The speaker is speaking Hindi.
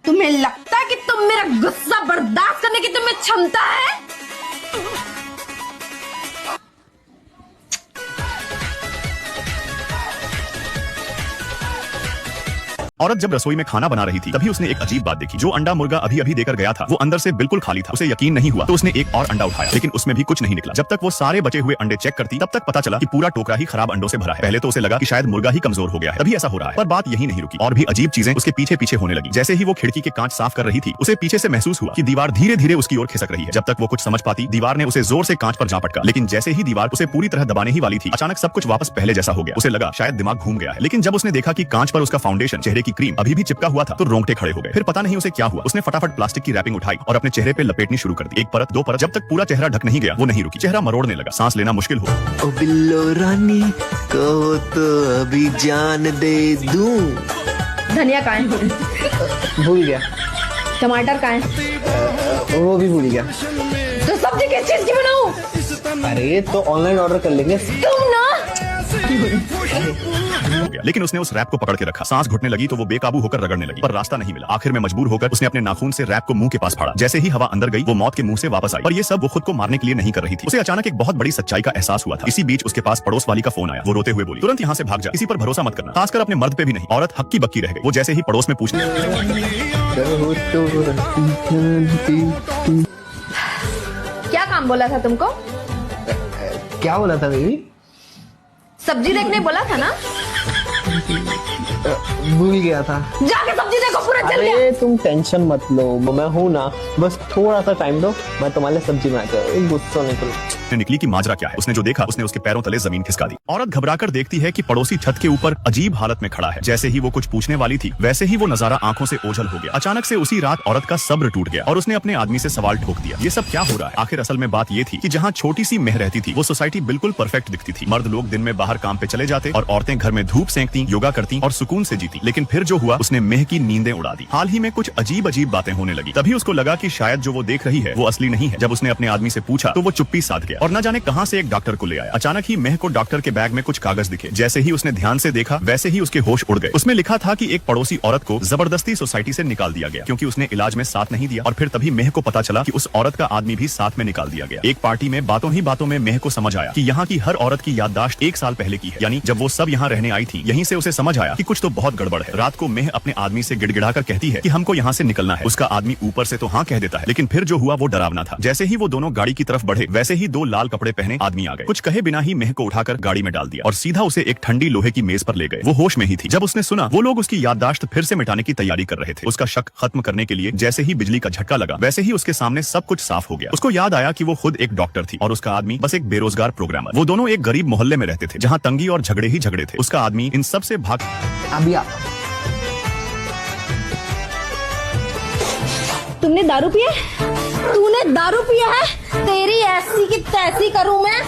तुम्हें लगता है कि तुम मेरा गुस्सा बर्दाश्त करने की तुम्हें क्षमता है? औरत जब रसोई में खाना बना रही थी तभी उसने एक अजीब बात देखी। जो अंडा मुर्गा अभी अभी देकर गया था वो अंदर से बिल्कुल खाली था। उसे यकीन नहीं हुआ तो उसने एक और अंडा उठाया, लेकिन उसमें भी कुछ नहीं निकला। जब तक वो सारे बचे हुए अंडे चेक करती तब तक पता चला कि पूरा टोकरा ही खराब अंडों से भरा है। पहले तो उसे लगा कि शायद मुर्गा ही कमजोर हो गया है तभी ऐसा हो रहा है, पर बात यही नहीं रुकी। और भी अजीब चीजें उसके पीछे पीछे होने लगी। जैसे ही वो खिड़की के कांच साफ कर रही थी उसे पीछे से महसूस हुआ कि दीवार धीरे धीरे उसकी ओर खिसक रही है। जब तक वो कुछ समझ पाती दीवार ने उसे जोर से कांच पर जा पटका, लेकिन जैसे ही दीवार उसे पूरी तरह दबाने ही वाली थी अचानक सब कुछ वापस पहले जैसा हो गया। उसे लगा शायद दिमाग घूम गया है, लेकिन जब उसने देखा कि कांच पर उसका फाउंडेशन, चेहरे की क्रीम अभी भी चिपका हुआ था तो रोंगटे खड़े हो गए। फिर पता नहीं उसे क्या हुआ, उसने फटाफट प्लास्टिक की रैपिंग उठाई और अपने चेहरे पे लपेटनी शुरू कर दी। एक परत, दो परत, जब तक पूरा चेहरा ढक नहीं गया वो नहीं रुकी। चेहरा मरोड़ने लगा, सांस लेना मुश्किल हो। ओ बिल्लो रानी कहो तो अभी जान दे दूं। धनिया कहाँ है? भूल गया। टमाटर कहाँ है? वो भी भूल गया। तो सब्जी किस चीज की बनाऊं? अरे तो ऑनलाइन ऑर्डर कर लेंगे। तुम ना हो गया। लेकिन उसने उस रैप को पकड़ के रखा। सांस घुटने लगी तो वो बेकाबू होकर रगड़ने लगी, पर रास्ता नहीं मिला। आखिर में मजबूर होकर उसने अपने नाखून से रैप को मुंह के पास फाड़ा। जैसे ही हवा अंदर गई वो मौत के मुंह से वापस आई। पर ये सब वो खुद को मारने के लिए नहीं कर रही थी। उसे अचानक एक बहुत बड़ी सच्चाई का एहसास हुआ था। इसी बीच उसके पास पड़ोस वाली का फोन आया। वो रोते हुए बोली, तुरंत यहाँ से भाग जा, किसी पर भरोसा मत करना, खासकर अपने मर्द पे भी नहीं। औरत हक्की बक्की रह गई। वो जैसे ही पड़ोस में पूछने, क्या काम बोला था तुमको? क्या बोला था बेबी? सब्जी देखने बोला था ना? भूल गया था। जाके सब्जी देखो, पूरा चल गया। अरे तुम टेंशन मत लो, मैं हूँ ना, बस थोड़ा सा टाइम दो, मैं तुम्हारे लिए सब्जी बनाता हूँ। गुस्सा निकली कि माजरा क्या है। उसने जो देखा उसने उसके पैरों तले जमीन खिसका दी। औरत घबराकर देखती है कि पड़ोसी छत के ऊपर अजीब हालत में खड़ा है। जैसे ही वो कुछ पूछने वाली थी वैसे ही वो नजारा आंखों से ओझल हो गया। अचानक से उसी रात औरत का सब्र टूट गया और उसने अपने आदमी से सवाल ठोक दिया, ये सब क्या हो रहा है? आखिर असल में बात ये थी कि जहाँ छोटी सी मेह रहती थी वो सोसाइटी बिल्कुल परफेक्ट दिखती थी। मर्द लोग दिन में बाहर काम पे चले जाते और औरतें घर में धूप सेंकती, योगा करती और सुकून से जीती। लेकिन फिर जो हुआ उसने मेह की नींदें उड़ा दी। हाल ही में कुछ अजीब अजीब बातें होने लगी। तभी उसको लगा कि शायद जो वो देख रही है वो असली नहीं है। जब उसने अपने आदमी से पूछा तो वो चुप्पी साध गया और न जाने कहां से एक डॉक्टर को ले आया। अचानक ही मेह को डॉक्टर के बैग में कुछ कागज दिखे। जैसे ही उसने ध्यान से देखा वैसे ही उसके होश उड़ गए। उसमें लिखा था कि एक पड़ोसी औरत को जबरदस्ती सोसाइटी से निकाल दिया गया क्योंकि उसने इलाज में साथ नहीं दिया। और फिर तभी मेह को पता चला कि उस औरत का आदमी भी साथ में निकाल दिया गया। एक पार्टी में बातों ही बातों में मेह को समझ आया कि यहाँ की हर औरत की याददाश्त 1 साल पहले की है। यानी जब वो सब यहाँ रहने आई थी यहीं से उसे समझ आया कि कुछ तो बहुत गड़बड़ है। रात को मेह अपने आदमी से गिड़गिड़ाकर कहती है कि हमको यहाँ से निकलना है। उसका आदमी ऊपर से तो हाँ कह देता है, लेकिन फिर जो हुआ वो डरावना था। जैसे ही वो दोनों गाड़ी की तरफ बढ़े वैसे ही 2 लाल कपड़े पहने आदमी आ गए। कुछ कहे बिना ही मेह को उठाकर गाड़ी में डाल दिया और सीधा उसे एक ठंडी लोहे की मेज पर ले गए। वो होश में ही थी जब उसने सुना वो लोग उसकी याददाश्त फिर से मिटाने की तैयारी कर रहे थे। उसका शक खत्म करने के लिए जैसे ही बिजली का झटका लगा वैसे ही उसके सामने सब कुछ साफ हो गया। उसको याद आया कि वो खुद एक डॉक्टर थी और उसका आदमी बस एक बेरोजगार प्रोग्रामर। वो दोनों एक गरीब मोहल्ले में रहते थे जहाँ तंगी और झगड़े ही झगड़े थे। उसका आदमी इन सब से भाग अभी तुमने दारू पिया? तूने दारू पिया है? तेरी ऐसी की तैसी करूं मैं।